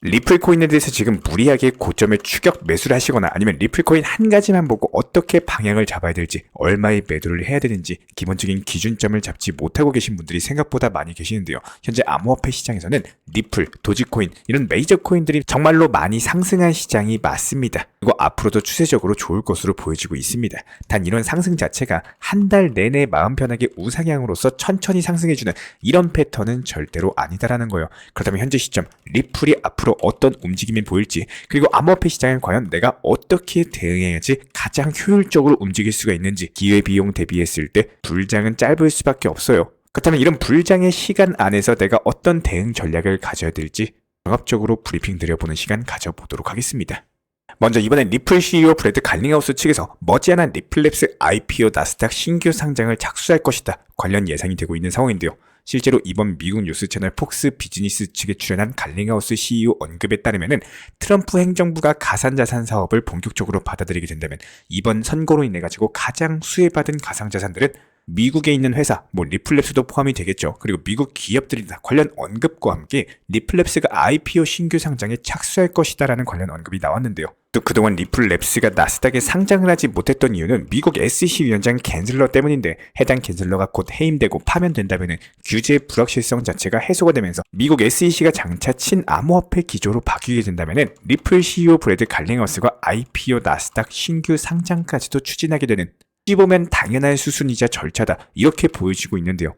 리플 코인에 대해서 지금 무리하게 고점에 추격 매수를 하시거나 아니면 리플 코인 한 가지만 보고 어떻게 방향을 잡아야 될지, 얼마의 매도를 해야 되는지 기본적인 기준점을 잡지 못하고 계신 분들이 생각보다 많이 계시는데요. 현재 암호화폐 시장에서는 리플, 도지코인 이런 메이저 코인들이 정말로 많이 상승한 시장이 맞습니다. 그리고 앞으로도 추세적으로 좋을 것으로 보여지고 있습니다. 단 이런 상승 자체가 한 달 내내 마음 편하게 우상향으로서 천천히 상승해주는 이런 패턴은 절대로 아니다라는 거예요. 그렇다면 현재 시점 리플이 앞으로 어떤 움직임이 보일지, 그리고 암호화폐 시장에 과연 내가 어떻게 대응해야지 가장 효율적으로 움직일 수가 있는지, 기회비용 대비했을 때 불장은 짧을 수밖에 없어요. 그렇다면 이런 불장의 시간 안에서 내가 어떤 대응 전략을 가져야 될지 종합적으로 브리핑 드려보는 시간 가져보도록 하겠습니다. 먼저 이번엔 리플 CEO 브래드 갈링하우스 측에서 머지않아 리플랩스 IPO 나스닥 신규 상장을 착수할 것이다 관련 예상이 되고 있는 상황인데요. 실제로 이번 미국 뉴스 채널 폭스 비즈니스 측에 출연한 갈링하우스 CEO 언급에 따르면 트럼프 행정부가 가상자산 사업을 본격적으로 받아들이게 된다면 이번 선거로 인해 가지고 가장 수혜받은 가상자산들은 미국에 있는 회사, 리플랩스도 포함이 되겠죠. 그리고 미국 기업들이다 관련 언급과 함께 리플랩스가 IPO 신규 상장에 착수할 것이다라는 관련 언급이 나왔는데요. 또 그동안 리플랩스가 나스닥에 상장을 하지 못했던 이유는 미국 SEC 위원장 갠슬러 때문인데, 해당 갠슬러가 곧 해임되고 파면된다면 규제의 불확실성 자체가 해소가 되면서 미국 SEC가 장차 친암호화폐 기조로 바뀌게 된다면 리플 CEO 브래드 갈링하우스가 IPO 나스닥 신규 상장까지도 추진하게 되는, 어찌 보면 당연한 수순이자 절차다 이렇게 보여지고 있는데요.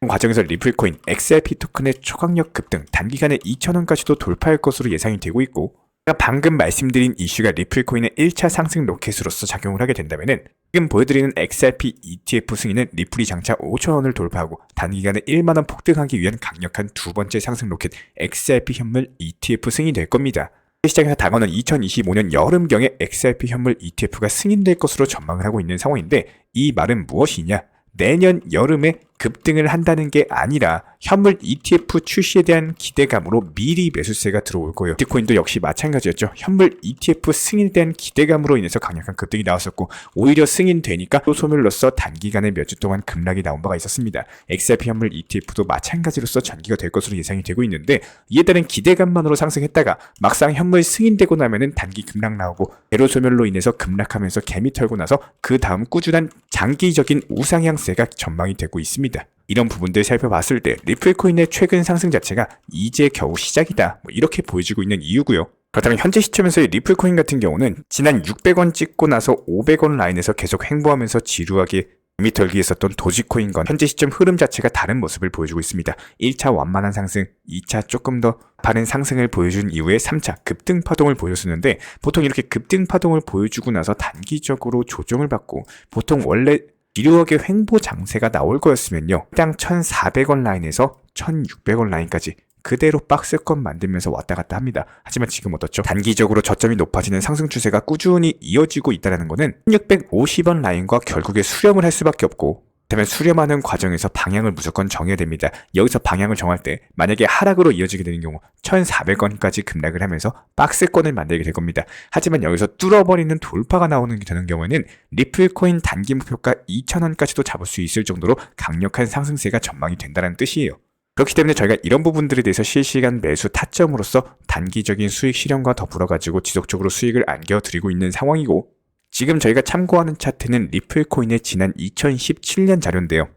과정에서 리플코인, XRP 토큰의 초강력 급등, 단기간에 2,000원까지도 돌파할 것으로 예상이 되고 있고, 제가 방금 말씀드린 이슈가 리플코인의 1차 상승 로켓으로서 작용을 하게 된다면 지금 보여드리는 XRP ETF 승인은 리플이 장차 5,000원을 돌파하고 단기간에 1만원 폭등하기 위한 강력한 두 번째 상승 로켓 XRP 현물 ETF 승인이 될 겁니다. 시장에서 다가오는 2025년 여름경에 XRP 현물 ETF가 승인될 것으로 전망을 하고 있는 상황인데, 이 말은 무엇이냐? 내년 여름에 급등을 한다는 게 아니라 현물 ETF 출시에 대한 기대감으로 미리 매수세가 들어올 거예요. 비트코인도 역시 마찬가지였죠. 현물 ETF 승인에 대한 기대감으로 인해서 강력한 급등이 나왔었고, 오히려 승인되니까 또 소멸로서 단기간에 몇 주 동안 급락이 나온 바가 있었습니다. XRP 현물 ETF도 마찬가지로서 전기가 될 것으로 예상이 되고 있는데, 이에 따른 기대감만으로 상승했다가 막상 현물 승인되고 나면은 단기 급락 나오고 제로 소멸로 인해서 급락하면서 개미 털고 나서 그 다음 꾸준한 장기적인 우상향세가 전망이 되고 있습니다. 이런 부분들 살펴봤을 때 리플코인의 최근 상승 자체가 이제 겨우 시작이다 이렇게 보여지고 있는 이유고요. 그렇다면 현재 시점에서의 리플코인 같은 경우는 지난 600원 찍고 나서 500원 라인에서 계속 횡보하면서 지루하게 개미 털기 했었던 도지코인과 현재 시점 흐름 자체가 다른 모습을 보여주고 있습니다. 1차 완만한 상승, 2차 조금 더 빠른 상승을 보여준 이후에 3차 급등 파동을 보여줬는데, 보통 이렇게 급등 파동을 보여주고 나서 단기적으로 조정을 받고 보통 원래 지루하게 횡보 장세가 나올 거였으면요, 해당 1,400원 라인에서 1,600원 라인까지 그대로 박스권 만들면서 왔다 갔다 합니다. 하지만 지금 어떻죠? 단기적으로 저점이 높아지는 상승 추세가 꾸준히 이어지고 있다는 것은 1,650원 라인과 결국에 수렴을 할 수밖에 없고, 그렇다면 수렴하는 과정에서 방향을 무조건 정해야 됩니다. 여기서 방향을 정할 때 만약에 하락으로 이어지게 되는 경우 1,400원까지 급락을 하면서 박스권을 만들게 될 겁니다. 하지만 여기서 뚫어버리는 돌파가 나오는 게 되는 경우에는 리플코인 단기 목표가 2,000원까지도 잡을 수 있을 정도로 강력한 상승세가 전망이 된다는 뜻이에요. 그렇기 때문에 저희가 이런 부분들에 대해서 실시간 매수 타점으로서 단기적인 수익 실현과 더불어가지고 지속적으로 수익을 안겨드리고 있는 상황이고, 지금 저희가 참고하는 차트는 리플코인의 지난 2017년 자료인데요.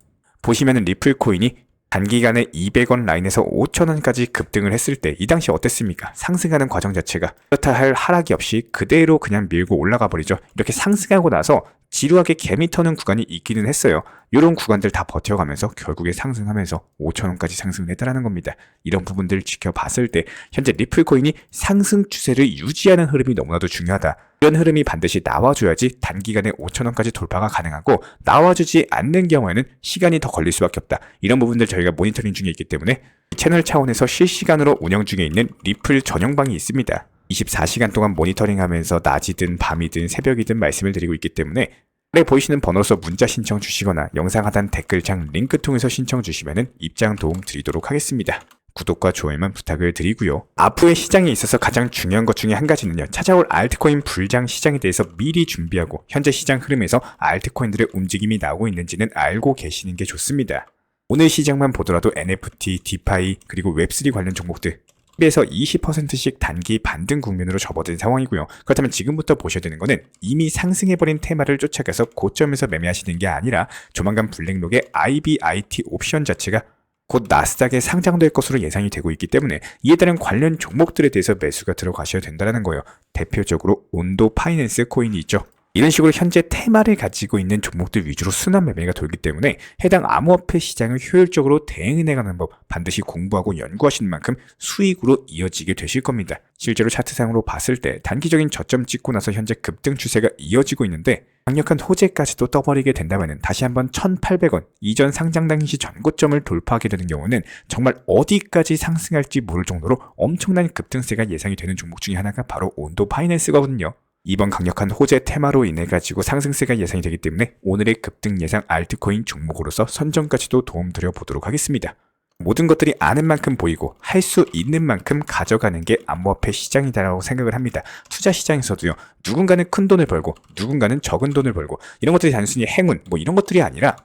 보시면은 리플코인이 단기간에 200원 라인에서 5,000원까지 급등을 했을 때 이 당시 어땠습니까? 상승하는 과정 자체가 그렇다 할 하락이 없이 그대로 그냥 밀고 올라가 버리죠. 이렇게 상승하고 나서 지루하게 개미 터는 구간이 있기는 했어요. 이런 구간들 다 버텨가면서 결국에 상승하면서 5,000원까지 상승을 했다는 겁니다. 이런 부분들을 지켜봤을 때 현재 리플코인이 상승 추세를 유지하는 흐름이 너무나도 중요하다. 이런 흐름이 반드시 나와줘야지 단기간에 5,000원까지 돌파가 가능하고, 나와주지 않는 경우에는 시간이 더 걸릴 수밖에 없다. 이런 부분들 저희가 모니터링 중에 있기 때문에 채널 차원에서 실시간으로 운영 중에 있는 리플 전용방이 있습니다. 24시간 동안 모니터링하면서 낮이든 밤이든 새벽이든 말씀을 드리고 있기 때문에 아래 보이시는 번호로 문자 신청 주시거나 영상 하단 댓글창 링크 통해서 신청 주시면 입장 도움 드리도록 하겠습니다. 구독과 좋아요만 부탁을 드리고요. 앞으로의 시장에 있어서 가장 중요한 것 중에 한 가지는요, 찾아올 알트코인 불장 시장에 대해서 미리 준비하고 현재 시장 흐름에서 알트코인들의 움직임이 나오고 있는지는 알고 계시는 게 좋습니다. 오늘 시장만 보더라도 NFT, 디파이, 그리고 웹3 관련 종목들 10에서 20%씩 단기 반등 국면으로 접어든 상황이고요. 그렇다면 지금부터 보셔야 되는 거는 이미 상승해버린 테마를 쫓아가서 고점에서 매매하시는 게 아니라 조만간 블랙록의 IBIT 옵션 자체가 곧 나스닥에 상장될 것으로 예상이 되고 있기 때문에 이에 따른 관련 종목들에 대해서 매수가 들어가셔야 된다는 거예요. 대표적으로 온도 파이낸스 코인이 있죠. 이런 식으로 현재 테마를 가지고 있는 종목들 위주로 순환 매매가 돌기 때문에 해당 암호화폐 시장을 효율적으로 대응해가는 법 반드시 공부하고 연구하시는 만큼 수익으로 이어지게 되실 겁니다. 실제로 차트상으로 봤을 때 단기적인 저점 찍고 나서 현재 급등 추세가 이어지고 있는데 강력한 호재까지도 떠버리게 된다면 다시 한번 1,800원 이전 상장 당시 전고점을 돌파하게 되는 경우는 정말 어디까지 상승할지 모를 정도로 엄청난 급등세가 예상이 되는 종목 중에 하나가 바로 온도 파이낸스거든요. 이번 강력한 호재 테마로 인해 가지고 상승세가 예상이 되기 때문에 오늘의 급등 예상 알트코인 종목으로서 선정까지도 도움드려 보도록 하겠습니다. 모든 것들이 아는 만큼 보이고 할 수 있는 만큼 가져가는 게 암호화폐 시장이다라고 생각을 합니다. 투자 시장에서도요. 누군가는 큰 돈을 벌고 누군가는 적은 돈을 벌고 이런 것들이 단순히 행운 이런 것들이 아니라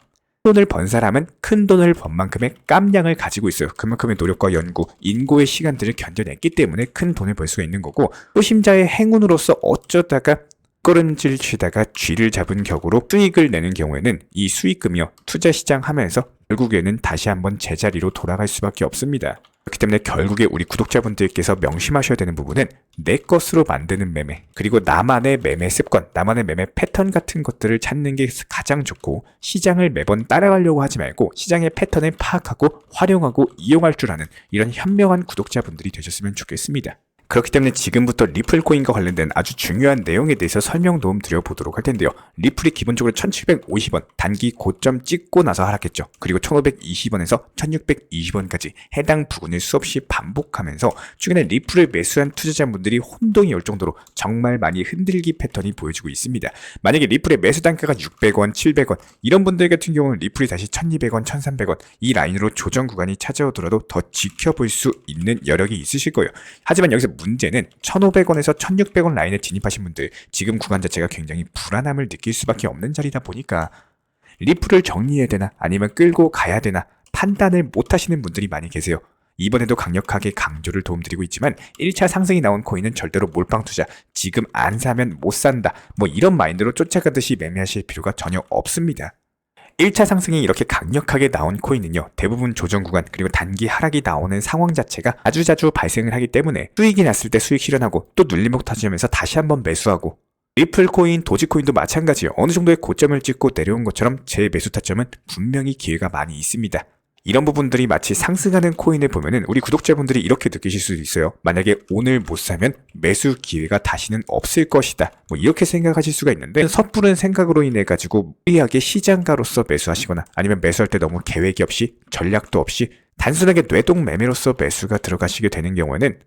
돈을 번 사람은 큰 돈을 번 만큼의 깜냥을 가지고 있어요. 그만큼의 노력과 연구, 인고의 시간들을 견뎌냈기 때문에 큰 돈을 벌 수가 있는 거고 초심자의 행운으로서 어쩌다가 걸음질 치다가 쥐를 잡은 격으로 수익을 내는 경우에는 이 수익금이요. 투자 시장 하면서 결국에는 다시 한번 제자리로 돌아갈 수밖에 없습니다. 그렇기 때문에 결국에 우리 구독자분들께서 명심하셔야 되는 부분은 내 것으로 만드는 매매 그리고 나만의 매매 습관, 나만의 매매 패턴 같은 것들을 찾는 게 가장 좋고 시장을 매번 따라가려고 하지 말고 시장의 패턴을 파악하고 활용하고 이용할 줄 아는 이런 현명한 구독자분들이 되셨으면 좋겠습니다. 그렇기 때문에 지금부터 리플 코인과 관련된 아주 중요한 내용에 대해서 설명 도움 드려보도록 할 텐데요. 리플이 기본적으로 1750원 단기 고점 찍고 나서 하락했죠. 그리고 1520원에서 1620원까지 해당 부근을 수없이 반복하면서 최근에 리플을 매수한 투자자분들이 혼동이 올 정도로 정말 많이 흔들기 패턴이 보여지고 있습니다. 만약에 리플의 매수 단가가 600원, 700원 이런 분들 같은 경우는 리플이 다시 1200원, 1300원 이 라인으로 조정 구간이 찾아오더라도 더 지켜볼 수 있는 여력이 있으실 거예요. 하지만 여기서 문제는 1,500원에서 1,600원 라인에 진입하신 분들 지금 구간 자체가 굉장히 불안함을 느낄 수밖에 없는 자리다 보니까 리플을 정리해야 되나 아니면 끌고 가야 되나 판단을 못 하시는 분들이 많이 계세요. 이번에도 강력하게 강조를 도움드리고 있지만 1차 상승이 나온 코인은 절대로 몰빵 투자, 지금 안 사면 못 산다 이런 마인드로 쫓아가듯이 매매하실 필요가 전혀 없습니다. 1차 상승이 이렇게 강력하게 나온 코인은요. 대부분 조정 구간 그리고 단기 하락이 나오는 상황 자체가 아주 자주 발생을 하기 때문에 수익이 났을 때 수익 실현하고 또 눌림목 타지면서 다시 한번 매수하고 리플 코인, 도지코인도 마찬가지예요. 어느 정도의 고점을 찍고 내려온 것처럼 제 매수 타점은 분명히 기회가 많이 있습니다. 이런 부분들이 마치 상승하는 코인을 보면은 우리 구독자분들이 이렇게 느끼실 수도 있어요. 만약에 오늘 못 사면 매수 기회가 다시는 없을 것이다. 이렇게 생각하실 수가 있는데 섣부른 생각으로 인해 가지고 무리하게 시장가로서 매수하시거나 아니면 매수할 때 너무 계획이 없이 전략도 없이 단순하게 뇌동 매매로서 매수가 들어가시게 되는 경우에는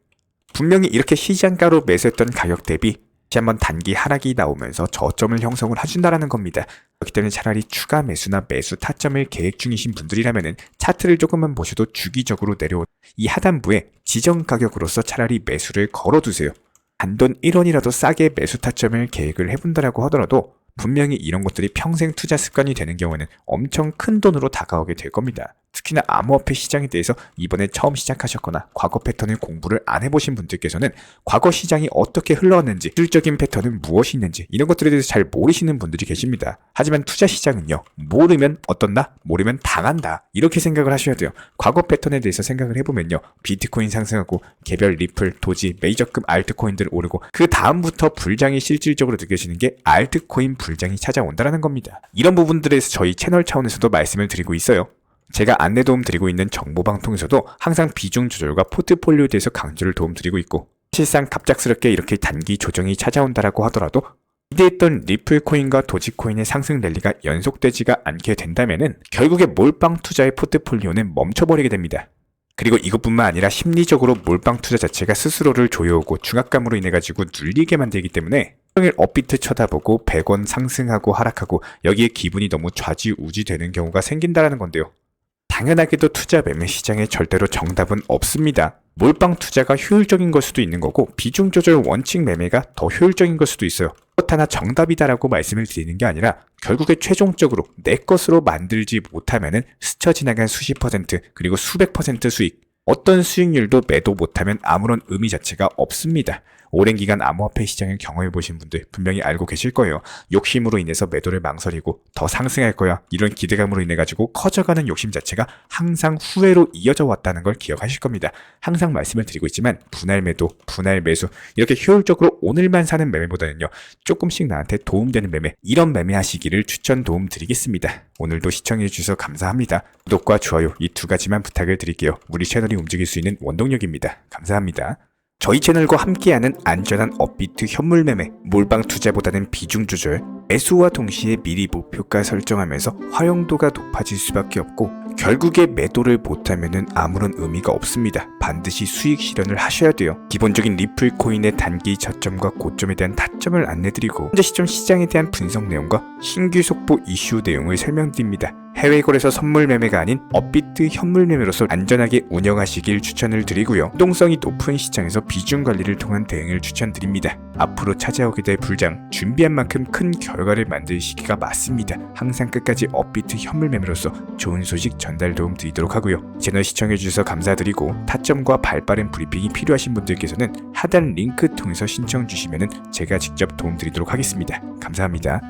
분명히 이렇게 시장가로 매수했던 가격 대비 다시 한번 단기 하락이 나오면서 저점을 형성을 해준다는 겁니다. 그렇기 때문에 차라리 추가 매수나 매수 타점을 계획 중이신 분들이라면 차트를 조금만 보셔도 주기적으로 내려온 이 하단부에 지정 가격으로서 차라리 매수를 걸어두세요. 단돈 1원이라도 싸게 매수 타점을 계획을 해본다라고 하더라도 분명히 이런 것들이 평생 투자 습관이 되는 경우에는 엄청 큰 돈으로 다가오게 될 겁니다. 특히나 암호화폐 시장에 대해서 이번에 처음 시작하셨거나 과거 패턴을 공부를 안 해보신 분들께서는 과거 시장이 어떻게 흘러왔는지 기술적인 패턴은 무엇이 있는지 이런 것들에 대해서 잘 모르시는 분들이 계십니다. 하지만 투자 시장은요. 모르면 어떤다? 모르면 당한다. 이렇게 생각을 하셔야 돼요. 과거 패턴에 대해서 생각을 해보면요. 비트코인 상승하고 개별 리플, 도지, 메이저급 알트코인들 오르고 그 다음부터 불장이 실질적으로 느껴지는 게 알트코인 불장이 찾아온다는 겁니다. 이런 부분들에서 저희 채널 차원에서도 말씀을 드리고 있어요. 제가 안내 도움 드리고 있는 정보방통에서도 항상 비중 조절과 포트폴리오에 대해서 강조를 도움 드리고 있고 실상 갑작스럽게 이렇게 단기 조정이 찾아온다라고 하더라도 기대했던 리플 코인과 도지코인의 상승 랠리가 연속되지가 않게 된다면은 결국에 몰빵 투자의 포트폴리오는 멈춰버리게 됩니다. 그리고 이것뿐만 아니라 심리적으로 몰빵 투자 자체가 스스로를 조여오고 중압감으로 인해 가지고 눌리게 만들기 때문에 평일 업비트 쳐다보고 100원 상승하고 하락하고 여기에 기분이 너무 좌지우지 되는 경우가 생긴다라는 건데요. 당연하게도 투자 매매 시장에 절대로 정답은 없습니다. 몰빵 투자가 효율적인 걸 수도 있는 거고 비중 조절 원칙 매매가 더 효율적인 걸 수도 있어요. 하나 정답이다라고 말씀을 드리는 게 아니라 결국에 최종적으로 내 것으로 만들지 못하면은 스쳐 지나간 수십 퍼센트 그리고 수백 퍼센트 수익 어떤 수익률도 매도 못하면 아무런 의미 자체가 없습니다. 오랜 기간 암호화폐 시장을 경험해보신 분들 분명히 알고 계실 거예요. 욕심으로 인해서 매도를 망설이고 더 상승할 거야 이런 기대감으로 인해 가지고 커져가는 욕심 자체가 항상 후회로 이어져 왔다는 걸 기억하실 겁니다. 항상 말씀을 드리고 있지만 분할 매도, 분할 매수 이렇게 효율적으로 오늘만 사는 매매보다는요 조금씩 나한테 도움되는 매매, 이런 매매 하시기를 추천 도움 드리겠습니다. 오늘도 시청해 주셔서 감사합니다. 구독과 좋아요 이 두 가지만 부탁을 드릴게요. 우리 채널이 움직일 수 있는 원동력입니다. 감사합니다. 저희 채널과 함께하는 안전한 업비트 현물 매매, 몰빵 투자보다는 비중 조절, 매수와 동시에 미리 목표가 설정하면서 활용도가 높아질 수밖에 없고 결국에 매도를 못하면 아무런 의미가 없습니다. 반드시 수익 실현을 하셔야 돼요. 기본적인 리플 코인의 단기 저점과 고점에 대한 타점을 안내드리고 현재 시점 시장에 대한 분석 내용과 신규 속보 이슈 내용을 설명드립니다. 해외 거래소 선물 매매가 아닌 업비트 현물 매매로서 안전하게 운영하시길 추천을 드리고요. 유동성이 높은 시장에서 비중 관리를 통한 대응을 추천드립니다. 앞으로 찾아오게 될 불장, 준비한 만큼 큰 결과를 만들 시기가 맞습니다. 항상 끝까지 업비트 현물 매매로서 좋은 소식 전달 도움 드리도록 하고요. 채널 시청해주셔서 감사드리고 타점과 발빠른 브리핑이 필요하신 분들께서는 하단 링크 통해서 신청 주시면 제가 직접 도움 드리도록 하겠습니다. 감사합니다.